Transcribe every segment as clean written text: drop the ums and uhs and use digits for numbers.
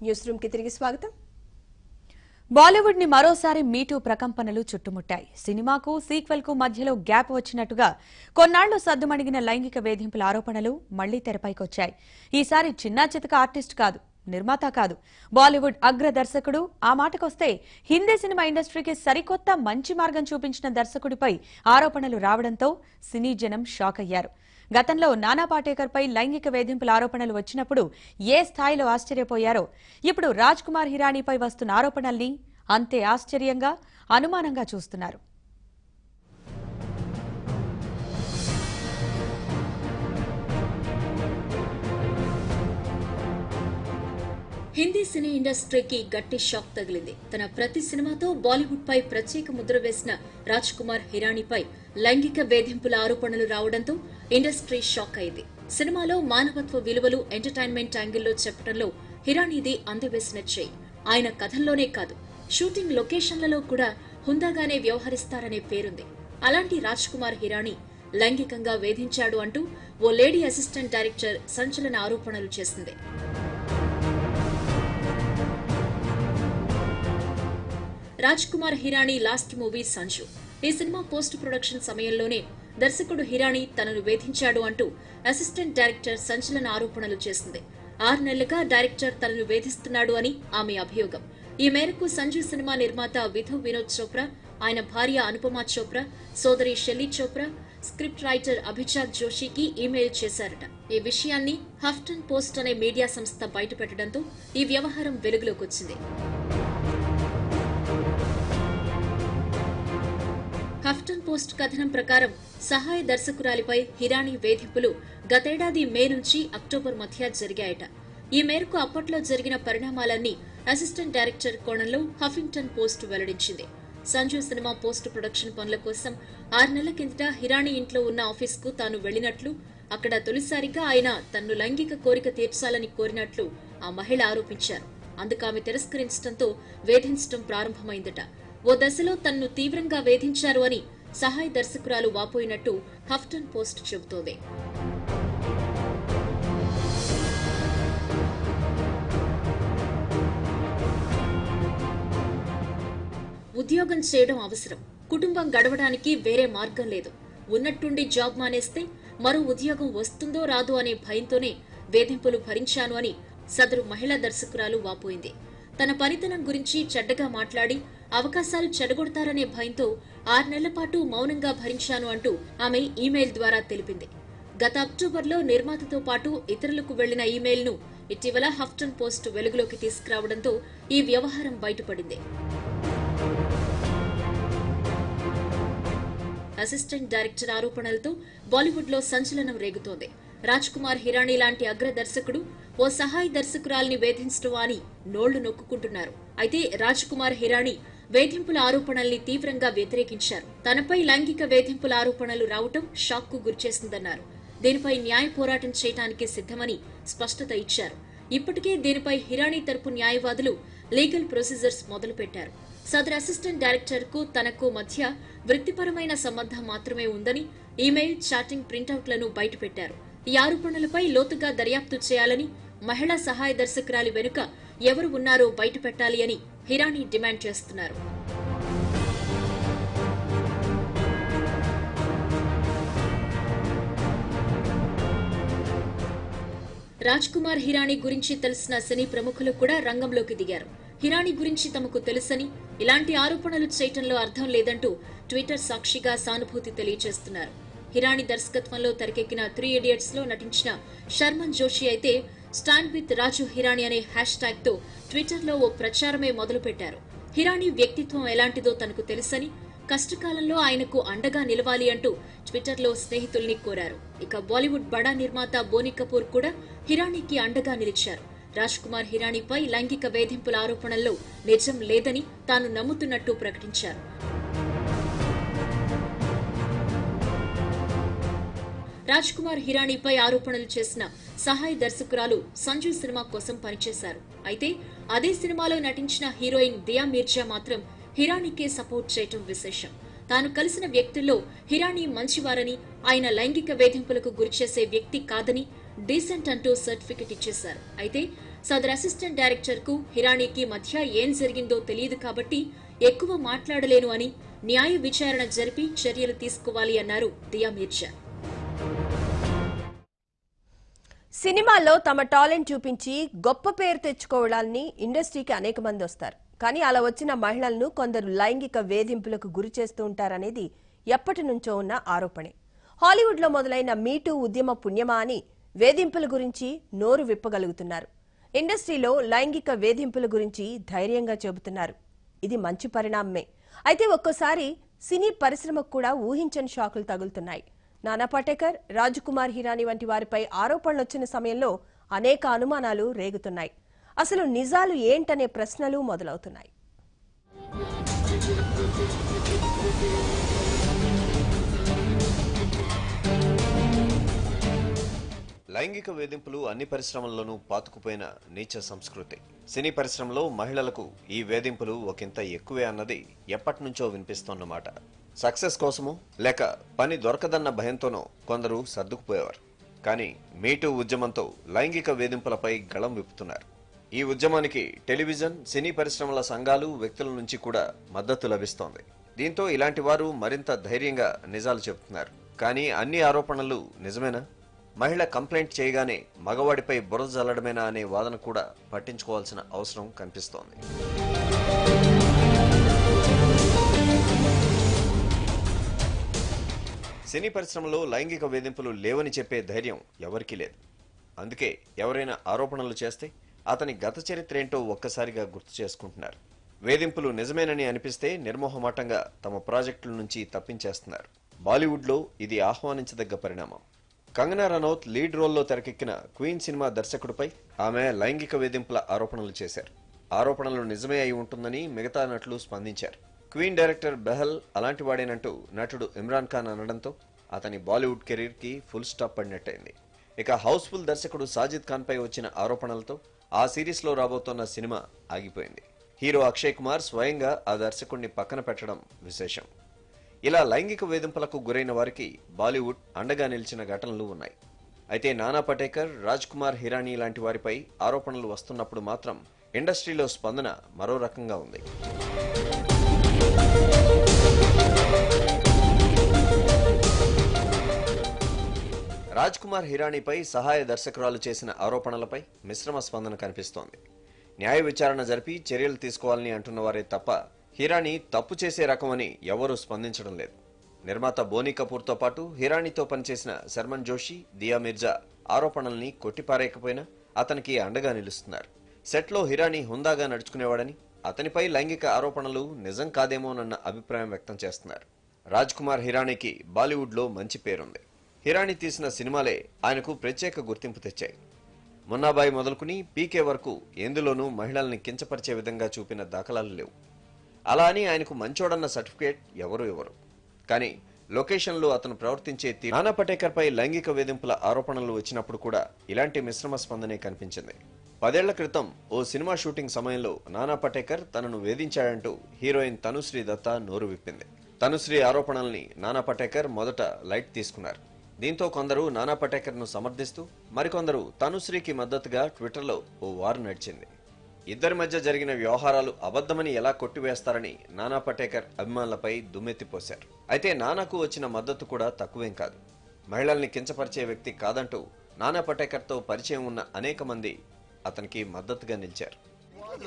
News room కి తిరిగి స్వాగతం. బాలీవుడ్ ని మరోసారి మీటూ ప్రకంపనలు చుట్టుముట్టాయి. సినిమాకు సీక్వెల్ కు మధ్యలో గ్యాప్ వచ్చినట్టుగా కొన్నాళ్లు సద్దుమణిగిన లైంగిక వేధింపుల ఆరోపణలు మళ్లీ తెరపైకొచ్చాయి. ఈసారి చిన్నా చితక ఆర్టిస్ట్ కాదు, నిర్మాత కాదు, బాలీవుడ్ అగ్ర దర్శకుడు. ఆ మాటకొస్తే హిందీ సినిమా ఇండస్ట్రీకి సరికొత్త మంచి మార్గం చూపించిన దర్శకుడిపై ఆరోపణలు రావడంతో సినీ జనం షాక్ అయ్యారు. గతంలో నానా పాటేకర్ పై లైంగిక వేధింపుల ఆరోపణలు వచ్చినప్పుడు ఏ స్థాయిలో ఆశ్చర్యపోయారో ఇప్పుడు రాజ్ కుమార్ హిరానీపై వస్తున్న ఆరోపణల్ని అంతే ఆశ్చర్యంగా, అనుమానంగా చూస్తున్నారు. హిందీ సినీ ఇండస్ట్రీకి గట్టి షాక్ తగిలింది. తన ప్రతి సినిమాతో బాలీవుడ్ పై ప్రత్యేక ముద్ర వేసిన రాజ్ కుమార్ హిరానీపై లైంగిక వేధింపుల ఆరోపణలు రావడంతో ఇండస్ట్రీ షాక్ అయింది. సినిమాలో మానవత్వ విలువలు ఎంటర్టైన్మెంట్ యాంగిల్లో చెప్పడంలో హిరానీది అందవేసిన చెయ్యి. ఆయన కథల్లోనే కాదు, షూటింగ్ లొకేషన్లలో కూడా హుందాగానే వ్యవహరిస్తారనే పేరుంది. అలాంటి రాజ్ కుమార్ హిరానీ లైంగికంగా వేధించాడు అంటూ ఓ లేడీ అసిస్టెంట్ డైరెక్టర్ సంచలన ఆరోపణలు చేసింది. Raj Kumar Hirani last movie Sanju. ఈ సినిమా పోస్ట్ ప్రొడక్షన్ సమయంలోనే దర్శకుడు హిరానీ తనను వేధించాడు అంటూ అసిస్టెంట్ డైరెక్టర్ సంచలన ఆరోపణలు చేసింది. 6 నెలలుగా డైరెక్టర్ తనను వేధిస్తున్నాడు అని ఆమె అభియోగం. ఈ మేరకు సంజు సినిమా నిర్మాత విధు వినోద్ చోప్రా, ఆయన భార్య అనుపమా చోప్రా, సోదరి షెల్లీ చోప్రా, స్క్రిప్ట్ రైటర్ అభిజాత్ జోషికి ఈమెయిల్ చేశారట. ఈ విషయాన్ని హఫ్టన్ పోస్ట్ అనే మీడియా సంస్థ బయటపెట్టడంతో ఈ వ్యవహారం వెలుగులోకి వచ్చింది. హఫ్టన్ పోస్ట్ కథనం ప్రకారం సహాయ దర్శకురాలిపై హిరానీ వేధింపులు గతేడాది మే నుంచి అక్టోబర్ మధ్య జరిగాయట. ఈ మేరకు అప్పట్లో జరిగిన పరిణామాలన్నీ అసిస్టెంట్ డైరెక్టర్ కోణంలో హఫింగ్టన్ పోస్ట్ వెల్లడించింది. సంజు సినిమా పోస్ట్ ప్రొడక్షన్ పనుల కోసం 6 నెలల కిందట హిరానీ ఇంట్లో ఉన్న ఆఫీస్కు తాను వెళ్లినట్లు, అక్కడ తొలిసారిగా ఆయన తన్ను లైంగిక కోరిక తీర్చాలని కోరినట్లు ఆ మహిళ ఆరోపించారు. అందుకు ఆమె తిరస్కరించడంతో వేధించడం ప్రారంభమైందట. ఓ దశలో తన్ను తీవ్రంగా వేధించారు అని సహాయ దర్శకురాలు వాపోయినట్టు హఫ్టన్ పోస్ట్ చెబుతోంది. ఉద్యోగం చేయడం అవసరం, కుటుంబం గడవడానికి వేరే మార్గం లేదు. ఉన్నట్టుండి జాబ్ మానేస్తే మరో ఉద్యోగం వస్తుందో రాదో అనే భయంతోనే వేధింపులు భరించాను అని సదరు మహిళా దర్శకురాలు వాపోయింది. తన పనితనం గురించి చెడ్డగా మాట్లాడి అవకాశాలు చెడగొడతారనే భయంతో 6 నెలల పాటు మౌనంగా భరించాను అంటూ ఆమె ఈమెయిల్ ద్వారా తెలిపింది. గత అక్టోబర్లో నిర్మాతతో పాటు ఇతరులకు వెళ్లిన ఈమెయిల్ను ఇటీవల హఫ్టన్ పోస్ట్ వెలుగులోకి తీసుకురావడంతో ఈ వ్యవహారం బయటపడింది. అసిస్టెంట్ డైరెక్టర్ ఆరోపణలతో బాలీవుడ్ లో సంచలనం రేగుతోంది. రాజ్ కుమార్ హిరానీ లాంటి అగ్ర దర్శకుడు ఓ సహాయ దర్శకురాల్ని వేధించడం అని నోళ్లు నొక్కుకుంటున్నారు. అయితే రాజ్ కుమార్ హిరానీ వేధింపుల ఆరోపణల్ని తీవ్రంగా వ్యతిరేకించారు. తనపై లైంగిక వేధింపుల ఆరోపణలు రావటం షాక్ కు గురిచేసిందన్నారు. దీనిపై న్యాయ పోరాటం చేయడానికి సిద్ధమని స్పష్టత ఇచ్చారు. ఇప్పటికే దీనిపై హిరానీ తరపు న్యాయవాదులు లీగల్ ప్రొసీజర్స్ మొదలుపెట్టారు. సదర్ అసిస్టెంట్ డైరెక్టర్ కు తనకు మధ్య వృత్తిపరమైన సంబంధం మాత్రమే ఉందని ఈమెయిల్, చాటింగ్ ప్రింటౌట్లను బయటపెట్టారు. ఈ ఆరోపణలపై లోతుగా దర్యాప్తు చేయాలని, మహిళా సహాయ దర్శకురాలి వెనుక ఎవరు ఉన్నారో బయటపెట్టాలి అని హిరానీ డిమాండ్ చేస్తున్నారు. రాజ్ కుమార్ హిరానీ గురించి తెలిసిన సినీ ప్రముఖులు కూడా రంగంలోకి దిగారు. హిరానీ గురించి తమకు తెలుసని, ఇలాంటి ఆరోపణలు చేయటంలో అర్థం లేదంటూ ట్విట్టర్ సాక్షిగా సానుభూతి తెలియజేస్తున్నారు. హిరానీ దర్శకత్వంలో తెరకెక్కిన 3 Idiots లో నటించిన శర్మన్ జోషి అయితే స్టాండ్ విత్ రాజు హిరానీ అనే హ్యాష్ ట్యాగ్ తో ట్విట్టర్లో ఓ ప్రచారమే మొదలుపెట్టారు. హిరానీ వ్యక్తిత్వం ఎలాంటిదో తనకు తెలుసని, కష్టకాలంలో ఆయనకు అండగా నిలవాలి అంటూ ట్విట్టర్లో స్నేహితుల్ని కోరారు. ఇక బాలీవుడ్ బడా నిర్మాత బోనీ కపూర్ కూడా హిరానీకి అండగా నిలిచారు. రాజ్ కుమార్ హిరానీపై లైంగిక వేధింపుల ఆరోపణల్లో నిజం లేదని తాను నమ్ముతున్నట్టు ప్రకటించారు. రాజ్ కుమార్ హిరానీపై ఆరోపణలు చేసిన సహాయ దర్శకురాలు సంజు సినిమా కోసం పనిచేశారు. అయితే అదే సినిమాలో నటించిన హీరోయిన్ దియా మీర్జా మాత్రం హిరానీకే సపోర్ట్ చేయటం విశేషం. తాను కలిసిన వ్యక్తుల్లో హిరానీ మంచివారని, ఆయన లైంగిక వేధింపులకు గురిచేసే వ్యక్తి కాదని, డీసెంట్ అంటూ సర్టిఫికెట్ ఇచ్చేశారు. అయితే సదర్ అసిస్టెంట్ డైరెక్టర్ కు హిరానీకి మధ్య ఏం జరిగిందో తెలియదు కాబట్టి ఎక్కువ మాట్లాడలేను అని న్యాయ విచారణ జరిపి చర్యలు తీసుకోవాలి అన్నారు దియా మీర్జా. సినిమాల్లో తమ టాలెంట్ చూపించి గొప్ప పేరు తెచ్చుకోవడాన్ని ఇండస్ట్రీకి అనేక మంది వస్తారు. కానీ అలా వచ్చిన మహిళలను కొందరు లైంగిక వేధింపులకు గురి చేస్తూ ఉంటారనేది ఎప్పటి నుంచో ఉన్న ఆరోపణే. హాలీవుడ్లో మొదలైన మీటూ ఉద్యమ పుణ్యమా అని వేధింపుల గురించి నోరు విప్పగలుగుతున్నారు. ఇండస్ట్రీలో లైంగిక వేధింపుల గురించి ధైర్యంగా చెబుతున్నారు. ఇది మంచి పరిణామమే. అయితే ఒక్కోసారి సినీ పరిశ్రమకు కూడా ఊహించని షాకులు తగులుతున్నాయి. నానా పాటేకర్, రాజ్కుమార్ హిరానీ వంటి వారిపై ఆరోపణలు వచ్చిన సమయంలో అనేక అనుమానాలు రేగుతున్నాయి. అసలు నిజాలు ఏంటనే ప్రశ్నలు మొదలవుతున్నాయి. లైంగిక వేధింపులు అన్ని పరిశ్రమల్లోనూ పాతుకుపోయిన నీచ సంస్కృతి. సినీ పరిశ్రమలో మహిళలకు ఈ వేధింపులు ఒకంత ఎక్కువే అన్నది ఎప్పటినుంచో వినిపిస్తోన్నమాట. సక్సెస్ కోసమో లేక పని దొరకదన్న భయంతోనో కొందరు సర్దుకుపోయేవారు. కానీ మీటూ ఉద్యమంతో లైంగిక వేధింపులపై గళం విప్పుతున్నారు. ఈ ఉద్యమానికి టెలివిజన్, సినీ పరిశ్రమల సంఘాలు, వ్యక్తుల నుంచి కూడా మద్దతు లభిస్తోంది. దీంతో ఇలాంటి వారు మరింత ధైర్యంగా నిజాలు చెబుతున్నారు. కానీ అన్ని ఆరోపణలు నిజమేనా? మహిళ కంప్లైంట్ చేయగానే మగవాడిపై బురద జల్లడమేనా అనే వాదన కూడా పట్టించుకోవాల్సిన అవసరం కనిపిస్తోంది. సినీ పరిశ్రమలో లైంగిక వేధింపులు లేవని చెప్పే ధైర్యం ఎవరికీ లేదు. అందుకే ఎవరైనా ఆరోపణలు చేస్తే అతని గత చరిత్ర ఏంటో ఒక్కసారిగా గుర్తు చేసుకుంటున్నారు. వేధింపులు నిజమేనని అనిపిస్తే నిర్మోహమాటంగా తమ ప్రాజెక్టుల నుంచి తప్పించేస్తున్నారు. బాలీవుడ్లో ఇది ఆహ్వానించదగ్గ పరిణామం. కంగనా రనౌత్ లీడ్ రోల్లో తెరకెక్కిన క్వీన్ సినిమా దర్శకుడిపై ఆమె లైంగిక వేధింపుల ఆరోపణలు చేశారు. ఆరోపణలు నిజమే అయి ఉంటుందని మిగతా నటులు స్పందించారు. క్వీన్ డైరెక్టర్ బెహల్ అలాంటి వాడేనంటూ నటుడు ఇమ్రాన్ ఖాన్ అనడంతో అతని బాలీవుడ్ కెరీర్ కి ఫుల్ స్టాప్ పడినట్టయింది. ఇక హౌస్ఫుల్ దర్శకుడు సాజిద్ ఖాన్ పై వచ్చిన ఆరోపణలతో ఆ సిరీస్ లో రాబోతున్న సినిమా ఆగిపోయింది. హీరో అక్షయ్ కుమార్ స్వయంగా ఆ దర్శకుడిని పక్కన పెట్టడం విశేషం. ఇలా లైంగిక వేధింపులకు గురైన వారికి బాలీవుడ్ అండగా నిలిచిన ఘటనలు ఉన్నాయి. అయితే నానా పటేకర్, రాజ్కుమార్ హిరానీ లాంటి వారిపై ఆరోపణలు వస్తున్నప్పుడు మాత్రం ఇండస్ట్రీలో స్పందన మరో రకంగా ఉంది. రాజ్కుమార్ హిరానీపై సహాయ దర్శకురాలు చేసిన ఆరోపణలపై మిశ్రమ స్పందన కనిపిస్తోంది. న్యాయ విచారణ జరిపి చర్యలు తీసుకోవాలని అంటున్నవారే తప్ప హిరానీ తప్పు చేసే రకమని ఎవరూ స్పందించడం లేదు. నిర్మాత బోనీ కపూర్తో పాటు హిరానీతో పనిచేసిన శర్మన్ జోషి, దియా మిర్జా ఆరోపణల్ని కొట్టిపారేయకపోయినా అతనికి అండగా నిలుస్తున్నారు. సెట్లో హిరానీ హుందాగా నడుచుకునేవాడని, అతనిపై లైంగిక ఆరోపణలు నిజం కాదేమోనన్న అభిప్రాయం వ్యక్తం చేస్తున్నారు. రాజ్కుమార్ హిరానీకి బాలీవుడ్లో మంచి పేరుంది. హిరానీ తీసిన సినిమాలే ఆయనకు ప్రత్యేక గుర్తింపు తెచ్చాయి. మున్నాబాయి మొదలుకుని పీకే వరకు ఎందులోనూ మహిళల్ని కించపరిచే విధంగా చూపిన దాఖలాలు లేవు. అలా అని ఆయనకు మంచోడన్న సర్టిఫికేట్ ఎవరు ఇవ్వరు. కానీ లొకేషన్లో అతను ప్రవర్తించే తీరు. నానా పటేకర్ పై లైంగిక వేధింపుల ఆరోపణలు వచ్చినప్పుడు కూడా ఇలాంటి మిశ్రమ స్పందనే కనిపించింది. 10 ఏళ్ల క్రితం ఓ సినిమా షూటింగ్ సమయంలో నానా పటేకర్ తనను వేధించాడంటూ హీరోయిన్ తనుశ్రీ దత్తా నోరు విప్పింది. తనుశ్రీ ఆరోపణల్ని నానా పటేకర్ మొదట లైట్ తీసుకున్నారు. దీంతో కొందరు నానా పటేకర్ ను సమర్థిస్తూ, మరికొందరు తనుశ్రీకి మద్దతుగా ట్విట్టర్లో ఓ వార్ నడిచింది. ఇద్దరి మధ్య జరిగిన వ్యవహారాలు అబద్ధమని ఎలా కొట్టివేస్తారని నానా పటేకర్ అభిమానులపై దుమ్మెత్తిపోశారు. అయితే నానాకు వచ్చిన మద్దతు కూడా తక్కువేం కాదు. మహిళల్ని కించపరిచే వ్యక్తి కాదంటూ నానా పటేకర్తో పరిచయం ఉన్న అనేక మంది అతనికి మద్దతుగా నిలిచారు.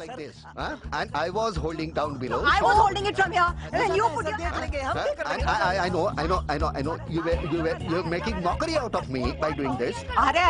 Like this, huh? And I was holding down below. I was holding it from here. Then you put your I know. You're making mockery out of me by doing this. Arre,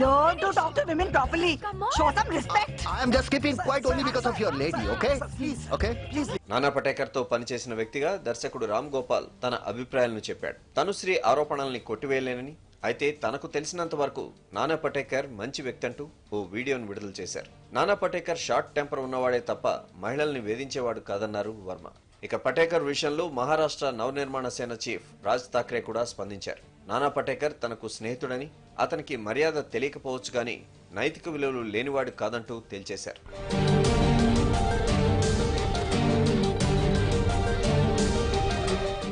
learn to talk to women properly. Show some respect. I am just keeping quiet only because of your lady, okay? Please. Okay? Please. నానా పటేకర్ తో పనిచేసిన వ్యక్తిగా దర్శకుడు రామ్ గోపాల్ తన అభిప్రాయాలను చెప్పాడు. తనుశ్రీ ఆరోపణల్ని కొట్టివేయలేనని, అయితే తనకు తెలిసినంత వరకు నానా పటేకర్ మంచి వ్యక్తి అంటూ ఓ వీడియోను విడుదల చేశారు. నానా పటేకర్ షార్ట్ టెంపర్ ఉన్నవాడే తప్ప మహిళల్ని వేధించేవాడు కాదన్నారు వర్మ. ఇక పటేకర్ విషయంలో మహారాష్ట్ర నవనిర్మాణ సేన చీఫ్ రాజ్ ఠాక్రే కూడా స్పందించారు. నానా పటేకర్ తనకు స్నేహితుడని, అతనికి మర్యాద తెలియకపోవచ్చు గానీ నైతిక విలువలు లేనివాడు కాదంటూ తేల్చేశారు.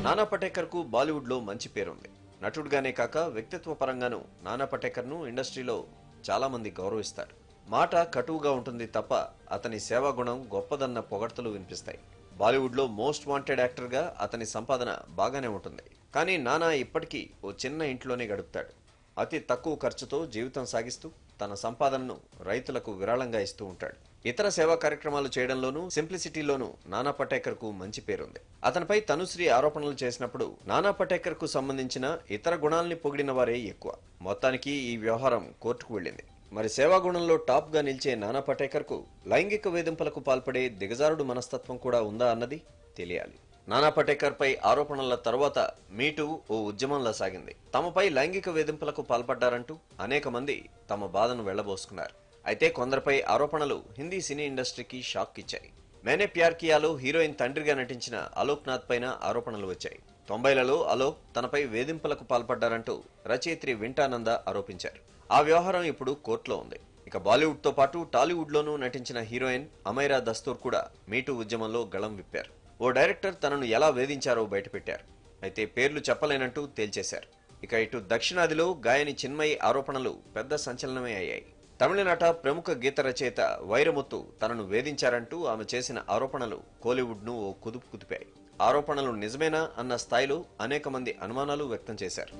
నానా పటేకర్ కు బాలీవుడ్ లో మంచి పేరుంది. నటుడుగానే కాక వ్యక్తిత్వ పరంగానూ నానా పటేకర్ ను ఇండస్ట్రీలో చాలా మంది గౌరవిస్తారు. మాట కటువుగా ఉంటుంది తప్ప అతని సేవాగుణం గొప్పదన్న పొగడ్తలు వినిపిస్తాయి. బాలీవుడ్లో మోస్ట్ వాంటెడ్ యాక్టర్గా అతని సంపాదన బాగానే ఉంటుంది. కానీ నానా ఇప్పటికీ ఓ చిన్న ఇంట్లోనే గడుపుతాడు. అతి తక్కువ ఖర్చుతో జీవితం సాగిస్తూ తన సంపాదనను రైతులకు విరాళంగా ఇస్తూ ఉంటాడు. ఇతర సేవా కార్యక్రమాలు చేయడంలోనూ సింప్లిసిటీలోనూ నానా పటేకర్ కు మంచి పేరుంది. అతనిపై తనుశ్రీ ఆరోపణలు చేసినప్పుడు నానా పటేకర్ కు సంబంధించిన ఇతర గుణాల్ని పొగిడిన వారే ఎక్కువ. మొత్తానికి ఈ వ్యవహారం కోర్టుకు వెళ్ళింది. మరి సేవాగుణంలో టాప్ గా నిలిచే నానా పటేకర్ కు లైంగిక వేధింపులకు పాల్పడే దిగజారుడు మనస్తత్వం కూడా ఉందా అన్నది తెలియాలి. నానా పటేకర్ పై ఆరోపణల తర్వాత మీటూ ఓ ఉద్యమంలా సాగింది. తమపై లైంగిక వేధింపులకు పాల్పడ్డారంటూ అనేక మంది తమ బాధను వెళ్లబోసుకున్నారు. అయితే కొందరిపై ఆరోపణలు హిందీ సినీ ఇండస్ట్రీకి షాక్ ఇచ్చాయి. మేనే ప్యార్ కియాలో హీరోయిన్ తండ్రిగా నటించిన అలోక్ నాథ్ పైన ఆరోపణలు వచ్చాయి. 90లలో అలోక్ తనపై వేధింపులకు పాల్పడ్డారంటూ రచయిత్రి వింటానంద ఆరోపించారు. ఆ వ్యవహారం ఇప్పుడు కోర్టులో ఉంది. ఇక బాలీవుడ్ తో పాటు టాలీవుడ్ లోనూ నటించిన హీరోయిన్ అమైరా దస్తూర్ కూడా మీటూ ఉద్యమంలో గళం విప్పారు. ఓ డైరెక్టర్ తనను ఎలా వేధించారో బయటపెట్టారు. అయితే పేర్లు చెప్పలేనంటూ తేల్చేశారు. ఇక ఇటు దక్షిణాదిలో గాయని చిన్మయి ఆరోపణలు పెద్ద సంచలనమే అయ్యాయి. తమిళనాట ప్రముఖ గీత రచయిత వైరముత్తు తనను వేధించారంటూ ఆమె చేసిన ఆరోపణలు కోలీవుడ్ ను ఓ కుదుపు కుదిపాయి. ఆరోపణలు నిజమేనా అన్న స్థాయిలో అనేక మంది అనుమానాలు వ్యక్తం చేశారు.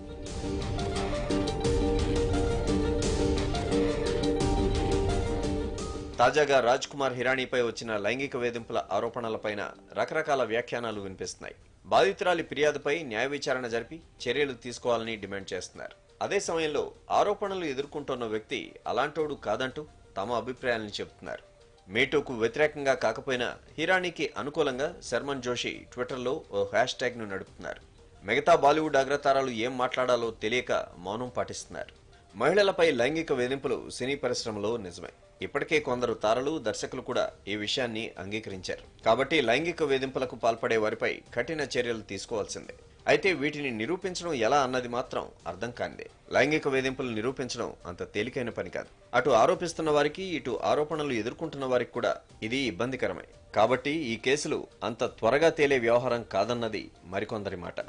తాజాగా రాజ్ కుమార్ హిరానీపై వచ్చిన లైంగిక వేధింపుల ఆరోపణలపైన రకరకాల వ్యాఖ్యానాలు వినిపిస్తున్నాయి. బాధితురాలి ఫిర్యాదుపై న్యాయ విచారణ జరిపి చర్యలు తీసుకోవాలని డిమాండ్ చేస్తున్నారు. అదే సమయంలో ఆరోపణలు ఎదుర్కొంటున్న వ్యక్తి అలాంటోడు కాదంటూ తమ అభిప్రాయాలను చెబుతున్నారు. మీటూకు వ్యతిరేకంగా కాకపోయినా హిరానీకి అనుకూలంగా శర్మన్ జోషి ట్విట్టర్లో ఓ హ్యాష్ ట్యాగ్ ను నడుపుతున్నారు. మిగతా బాలీవుడ్ అగ్రతారాలు ఏం మాట్లాడాలో తెలియక మౌనం పాటిస్తున్నారు. మహిళలపై లైంగిక వేధింపులు సినీ పరిశ్రమలో నిజమే. ఇప్పటికే కొందరు తారలు, దర్శకులు కూడా ఈ విషయాన్ని అంగీకరించారు. కాబట్టి లైంగిక వేధింపులకు పాల్పడే వారిపై కఠిన చర్యలు తీసుకోవాల్సిందే. అయితే వీటిని నిరూపించడం ఎలా అన్నది మాత్రం అర్థం కానిదే. లైంగిక వేధింపులు నిరూపించడం అంత తేలికైన పని కాదు. అటు ఆరోపిస్తున్న వారికి, ఇటు ఆరోపణలు ఎదుర్కొంటున్న వారికి కూడా ఇది ఇబ్బందికరమే. కాబట్టి ఈ కేసులు అంత త్వరగా తేలే వ్యవహారం కాదన్నది మరికొందరి మాట.